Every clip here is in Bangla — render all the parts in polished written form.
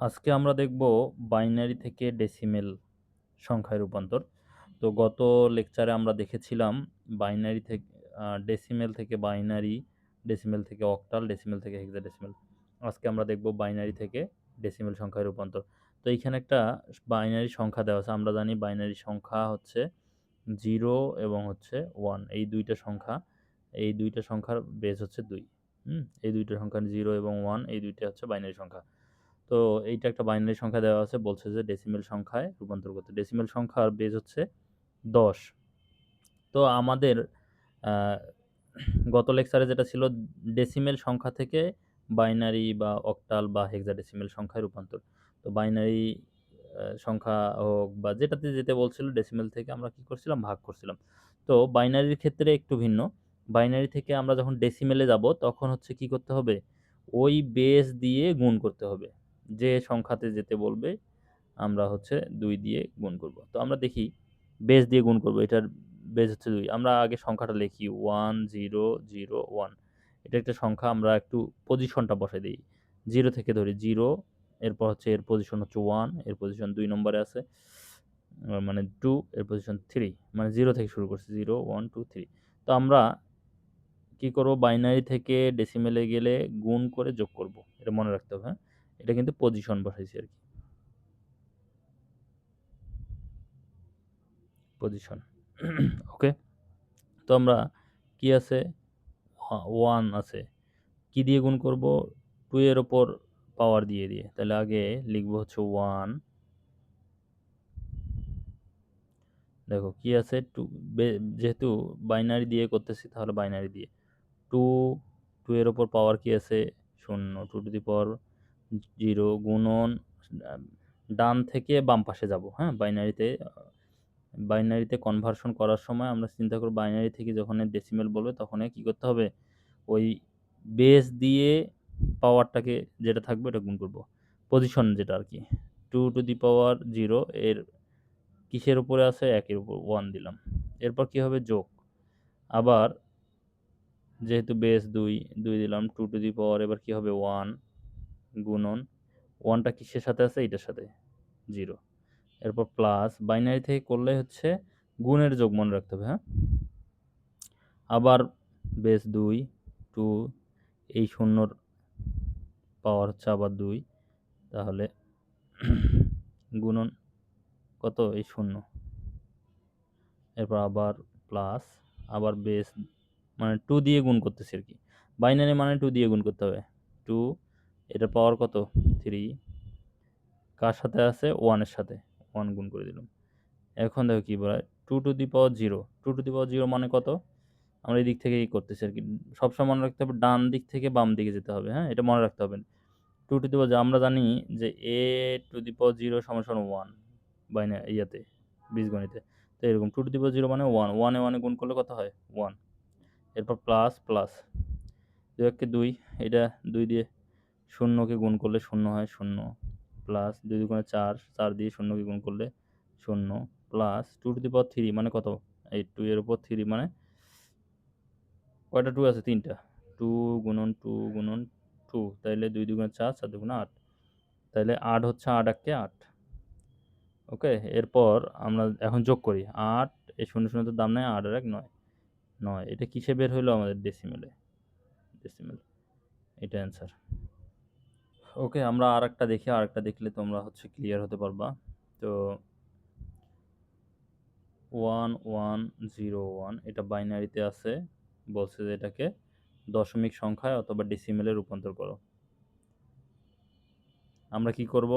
আজকে আমরা দেখব বাইনারি থেকে ডেসিমেল সংখ্যায় রূপান্তর। তো গত লেকচারে আমরা দেখেছিলাম বাইনারি থেকে ডেসিমেল থেকে বাইনারি, ডেসিমেল থেকে অক্টাল, ডেসিমেল থেকে হেক্সাডেসিমেল। আজকে আমরা দেখব বাইনারি থেকে ডেসিমেল সংখ্যায় রূপান্তর। তো এইখানে একটা বাইনারি সংখ্যা দেওয়া আছে। আমরা জানি বাইনারি সংখ্যা হচ্ছে 0 এবং হচ্ছে 1, এই দুইটা সংখ্যা। এই দুইটা সংখ্যার বেস হচ্ছে 2। এই দুইটা সংখ্যা 0 এবং 1, এই দুইটা হচ্ছে বাইনারি সংখ্যা। তো এইটা একটা বাইনারি সংখ্যা দেওয়া আছে, বলছে যে ডেসিমেল সংখ্যায় রূপান্তর করতে। ডেসিমেল সংখ্যার বেজ হচ্ছে 10। তো আমাদের গত লেকচারে যেটা ছিল ডেসিমেল সংখ্যা থেকে বাইনারি বা অক্টাল বা হেক্সাডেসিমেল সংখ্যায় রূপান্তর। তো বাইনারি সংখ্যা হোক বা যেটাতে যেতে বলছিল ডেসিমেল থেকে আমরা কি করছিলাম, ভাগ করছিলাম। তো বাইনারির ক্ষেত্রে একটু ভিন্ন। বাইনারি থেকে আমরা যখন ডেসিমেলে যাব তখন হচ্ছে কি করতে হবে, ওই বেস দিয়ে গুণ করতে হবে। যে সংখ্যাতে যেতে বলবে আমরা হচ্ছে 2 দিয়ে গুণ করব। তো আমরা দেখি বেস দিয়ে গুণ করব। এটার বেস হচ্ছে 2। আমরা আগে সংখ্যাটা লিখি 1 0 0 1। এটা একটা সংখ্যা, আমরা একটু পজিশনটা বসাই দিই। 0 থেকে ধরি 0, এরপর হচ্ছে এর পজিশন হচ্ছে 1, এর পজিশন 2 নম্বরে আছে, মানে 2, এর পজিশন 3, মানে 0 থেকে শুরু করছি 0 1 2 3। তো আমরা কি করব, বাইনারি থেকে ডেসিমেলে গেলে গুণ করে যোগ করব। এটা মনে রাখতে হবে, হ্যাঁ? এটা কিন্তু পজিশন বসাইছি আর কি, পজিশন। ওকে। তো আমরা কি আছে, 1 আছে, কি দিয়ে গুণ করব, 2 এর ওপর পাওয়ার দিয়ে দিয়ে। তাহলে আগে লিখবো হচ্ছে 1, দেখো কি আছে 2, যেহেতু বাইনারি দিয়ে করতেছি তাহলে বাইনারি দিয়ে 2, 2 এর ওপর পাওয়ার কি আছে 0, 2 টু দি পাওয়ার 0 গুণন ডান থেকে বাম পাশে যাব। হ্যাঁ, বাইনারিতে বাইনারিতে কনভার্সন করার সময় আমরা চিন্তা করব বাইনারি থেকে যখন ডেসিমেল বলবে তখন কি করতে হবে, ওই বেস দিয়ে পাওয়ারটাকে যেটা থাকবে এটা গুণ করব, পজিশন যেটা আর কি। 2 টু দি পাওয়ার 0 এর কিসের উপরে আছে, একের উপর 1 দিলাম। এরপর কি হবে, যোগ। আবার যেহেতু বেস 2, 2 দিলাম, 2 টু দি পাওয়ার এবার কি হবে 1 গুণন 1টা কিসের সাথে আছে, এটার সাথে 0। এরপর প্লাস, বাইনারি থেকে করলে হচ্ছে গুণের যোগ মনে রাখতে হবে, হ্যাঁ। আবার বেস 2, 2, এই শূন্যর পাওয়ার হচ্ছে আবার 2, তাহলে গুণন কত, এই 0। এরপর আবার প্লাস, আবার বেস, মানে 2 দিয়ে গুণ করতেছি আর কি। বাইনারি মানে 2 দিয়ে গুণ করতে হবে। 2, এটা পাওয়ার কত 3, কার সাথে আছে 1 এর সাথে, 1 গুণ করে দিলাম। এখন দেখো কি বলে, 2 to the power 0, 2 to the পাওয়ার 0 মানে কত, আমরা এই দিক থেকেই করতেছি আর কি। সবসময় মনে রাখতে হবে ডান দিক থেকে বাম দিকে যেতে হবে, হ্যাঁ, এটা মনে রাখতে হবে। 2 টু দি পাওয়ার, আমরা জানি যে a টু দি পাওয়ার 0 সমান সমান 1 বাইনারি ইয়াতে, বীজগণিতে। তো এরকম 2 টু দি পাওয়ার 0 মানে 1, 1 এ 1 এ গুণ করলে কত হয় 1। এরপর প্লাস প্লাস, 2 একে 2, এটা 2 দিয়ে শূন্যকে গুণ করলে 0 হয় 0, প্লাস 2 দুগুণে 4, 4 দিয়ে শূন্যকে গুণ করলে 0, প্লাস 2 টু দি পাওয়ার 3 মানে কত, এই 2 এর উপর 3 মানে কয়টা 2 আছে, 3টা। 2 গুণন 2 গুণন 2, তাইলে 2 দুগুণে 4, 4 দুগুণে 8, তাইলে 8 হচ্ছে 8 একে 8। ওকে, এরপর আমরা এখন যোগ করি 8, এই 0 0 তো দাম নেই, 8 আর 1 9, 9। এটা কিসে বের হইলো আমাদের, ডেসিমেলে, ডেসিমেল, এটা অ্যান্সার। ওকে, আমরা আরেকটা দেখি, আরেকটা দেখলে তোমরা হচ্ছে ক্লিয়ার হতে পারবা। তো 1 1 0 1 এটা বাইনারিতে আছে, বলছে যে এটাকে দশমিক সংখ্যায় অথবা ডেসিমেলে রূপান্তর করো। আমরা কি করব,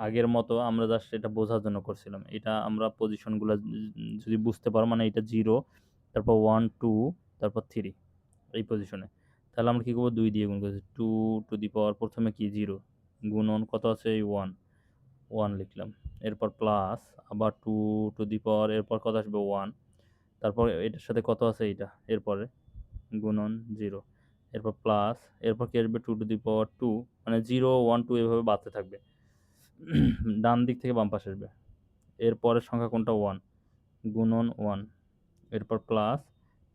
আগের মতো আমরা জাস্ট এটা বোঝার জন্য করছিলাম। এটা আমরা পজিশনগুলো যদি বুঝতে পারো, মানে এটা 0, তারপর 1 2, তারপর 3, এই পজিশনে, তাহলে আমরা কি করবো, 2 দিয়ে গুণ করছি। 2 টু দি পাওয়ার প্রথমে কি 0 গুণন কত আছে, এই 1, 1 লিখলাম। এরপর প্লাস, আবার 2 টু দি পাওয়ার, এরপর কত আসবে 1, তারপর এটার সাথে কত আছে এইটা, এরপরে গুণন 0, এরপর প্লাস, এরপর কি আসবে 2 টু দি পাওয়ার 2, মানে 0 1 2 এভাবে বাড়তে থাকবে, ডান দিক থেকে বাম পাশে আসবে। এর পরের সংখ্যা কোনটা, 1 গুণন 1, এরপর প্লাস,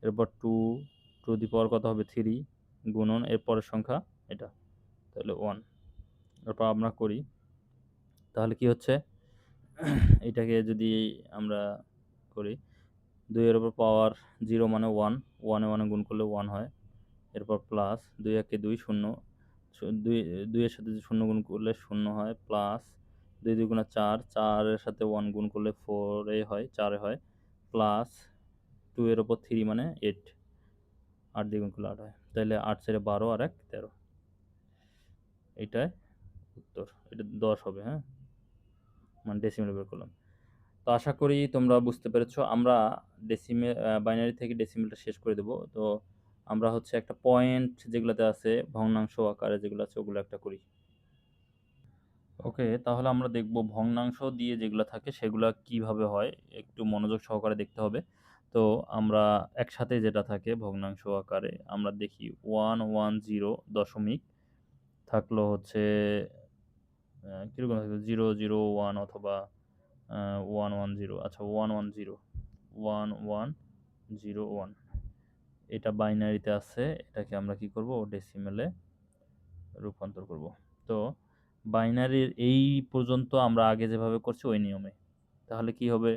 এরপর 2 টু দি পাওয়ার কত হবে 3 গুণন এর পরের সংখ্যা এটা, তাহলে 1। তারপর আমরা করি, তাহলে কি হচ্ছে এটাকে যদি আমরা করি 2 এর উপর পাওয়ার 0 মানে 1, 1 এ 1 গুণ করলে 1 হয়। এরপর প্লাস 2 একে 2 শূন্য, 2 এর সাথে 0 গুণ করলে 0 হয়, প্লাস 2 দুগুণে 4, 4 এর সাথে 1 গুণ করলে 4 এ হয়, 4 এ হয়, প্লাস 2 এর উপর 3 মানে 8, 8 দিয়ে গুণ করলে 8 হয়। তাহলে 8 ছেড়ে 12 আর 1 13, এইটাই উত্তর। এটা 10 হবে, হ্যাঁ, মানে ডেসিমেল বের করলাম। তো আশা করি তোমরা বুঝতে পেরেছো। আমরা বাইনারি থেকে ডেসিমেলটা শেষ করে দেব। তো আমরা হচ্ছে একটা পয়েন্ট যেগুলোতে আছে ভগ্নাংশ আকারে যেগুলো আছে ওগুলো একটা করি। ওকে, তাহলে আমরা দেখব ভগ্নাংশ দিয়ে যেগুলো থাকে সেগুলো কিভাবে হয়, একটু মনোযোগ সহকারে দেখতে হবে। তো আমরা একসাথে যেটা থাকে ভগ্নাংশ আকারে আমরা দেখি 110 দশমিক থাকলো হচ্ছে কীরকম থাকলো 001 অথবা 110, আচ্ছা 110, এটা বাইনারিতে আছে, এটাকে আমরা কি করব ডেসিমেলে রূপান্তর করব। তো বাইনারির এই পর্যন্ত আমরা আগে যেভাবে করছি ওই নিয়মে, তাহলে কি হবে,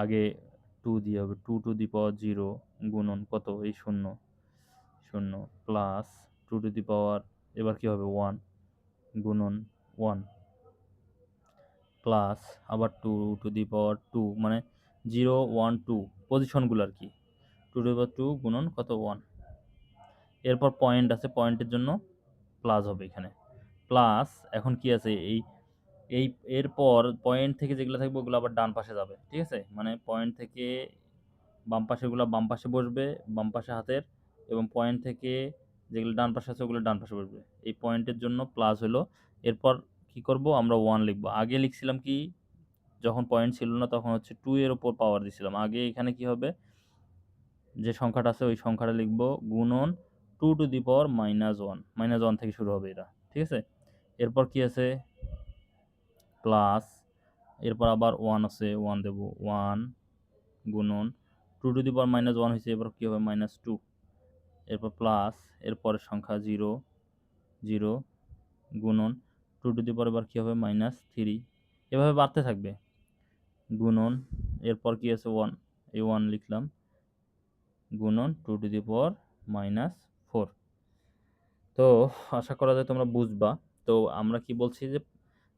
আগে 2 দিয়ে হবে 2 টু দি পাওয়ার 0 গুণন কত এই 0 0 প্লাস 2 টু দি পাওয়ার এবার কি হবে 1 গুণন 1 প্লাস আবার 2 টু দি পাওয়ার 2 মানে 0 1 2 পজিশনগুলো আর কি, 2 টু দি পাওয়ার 2 গুণন কত 1। এরপর পয়েন্ট আছে, পয়েন্টের জন্য প্লাস হবে এখানে, প্লাস এখন কি আছে এই এই এরপর পয়েন্ট থেকে যেগুলো থাকবে ওগুলো আবার ডান পাশে যাবে, ঠিক আছে, মানে পয়েন্ট থেকে বাম পাশেগুলো বাম পাশে বসবে, বাম পাশে হাতের, এবং পয়েন্ট থেকে যেগুলো ডান পাশে আছে ওগুলো ডান পাশে বসবে। এই পয়েন্টের জন্য প্লাস হলো। এরপর কি করব আমরা 1 লিখব। আগে লিখছিলাম কি, যখন পয়েন্ট ছিল না তখন হচ্ছে 2 এর উপর পাওয়ার দিছিলাম। আগে এখানে কি হবে, যে সংখ্যাটা আছে ওই সংখ্যাটা লিখব গুণন 2 টু দি পাওয়ার -1, -1 থেকে শুরু হবে এটা, ঠিক আছে। এরপর কি আছে প্লাস, এরপর আবার 1 আছে 1 দেব, 1 গুণন 2 টু দি পাওয়ার -1 হয়েছে, এবার কী হবে -2, এরপর প্লাস এরপরের সংখ্যা 0 0 গুণন 2 টু দি পাওয়ার এবার কী হবে -3, এভাবে বাড়তে থাকবে গুণন, এরপর কি আছে 1, এই 1 লিখলাম গুণন 2 টু দি পাওয়ার -4। তো আশা করা যায় তোমরা বুঝবা। তো আমরা কি বলছি যে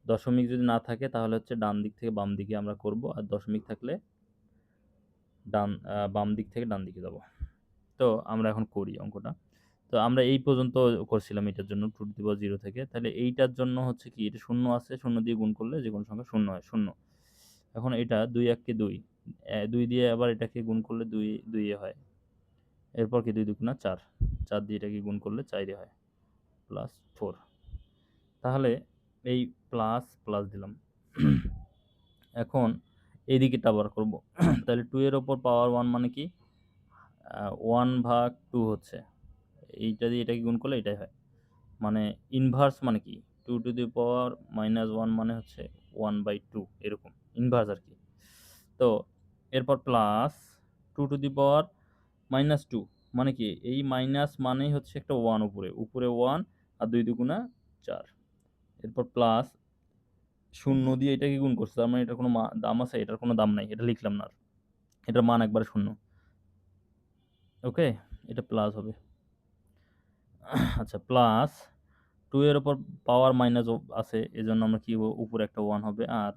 দশমিক যদি না থাকে তাহলে হচ্ছে ডান দিক থেকে বাম দিকে আমরা করব, আর দশমিক থাকলে বাম দিক থেকে ডান দিকে যাব। তো আমরা এখন করি অঙ্কটা। তো আমরা এই পর্যন্ত করছিলাম এটার জন্য 2 টু দি পাওয়ার 0 থেকে। তাহলে এইটার জন্য হচ্ছে কি, এটা 0 আছে, 0 দিয়ে গুণ করলে যে কোনো সংখ্যা 0 হয়, 0। এখন এটা 2 1 2, 2 দিয়ে আবার এটাকে গুণ করলে 2 2 এ হয়। এরপর কি 2 2 4, 4 দিয়ে এটাকে গুণ করলে 4 এ হয়, প্লাস 4। তাহলে এই প্লাস প্লাস দিলাম। এখন এই দিকেরটা আবার করব। তাহলে 2 এর ওপর পাওয়ার 1 মানে কি 1/2 হচ্ছে, এইটা দিয়ে এটাকে গুণ করলে এটাই হয়, মানে ইনভার্স মানে কি 2 টু দি পাওয়ার -1 মানে হচ্ছে 1/2 এরকম ইনভার্স আর কি। তো এরপর প্লাস 2 টু দি পাওয়ার -2 মানে কি, এই মাইনাস মানেই হচ্ছে একটা 1 উপরে উপরে 1 আর 2 দুগুণা 4। এরপর প্লাস 0 দিয়ে এটাকে গুণ করছে, তার মানে এটার কোনো দাম আছে, এটার কোনো দাম নাই, এটা লিখলাম না আর, এটার মান একবারে 0। ওকে, এটা প্লাস হবে। আচ্ছা প্লাস 2 এর উপর পাওয়ার মাইনাস আছে, এজন্য আমরা কি উপরে একটা 1 হবে, আর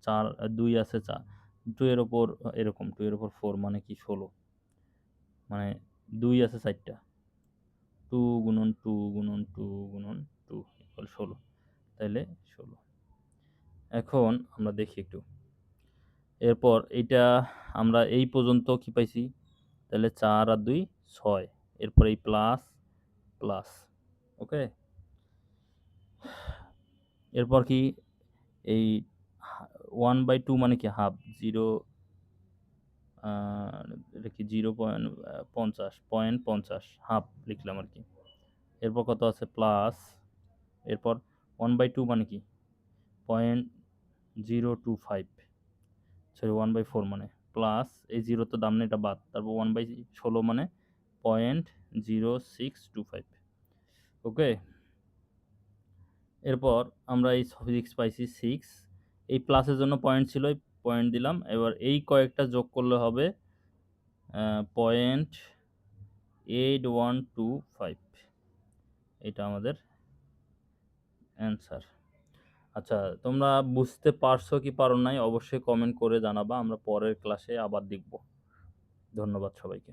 4 2 আছে 4, 2 এর উপর এরকম 2 এর উপর 4 মানে কি 16, মানে 2 আছে 4টা, 2 গুণন 2 গুণন 2 গুণন 2 ইকুয়াল 16, তাইলে 16। এখন আমরা দেখি একটু, এরপর এইটা আমরা এই পর্যন্ত কি পাইছি, তাহলে 4 আর 2 6, এরপর এই প্লাস প্লাস, ওকে। এরপর কি এই 1/2 মানে কি হাফ, 0 এটা কি 0.50 হাফ লিখলাম আর কি। এরপর কত আছে প্লাস, এরপর 1/2 মানে কি 0.025, সরি 1/4 মানে প্লাস এই 0 তো দাম নেই, এটা বাদ, তারপর 1/16 মানে 0.0625, ওকে। এরপর আমরা এই সফিক্স পাইছি 6, এই প্লাসের জন্য পয়েন্ট ছিল, এই পয়েন্ট দিলাম। এবার এই কয়েকটা যোগ করলে হবে 0.8125, এটা আমাদের অ্যান্সার। আচ্ছা, তোমরা বুঝতে পারছো কি পারো নাই অবশ্যই কমেন্ট করে জানাবা, আমরা পরের ক্লাসে আবার দেখব। ধন্যবাদ সবাইকে।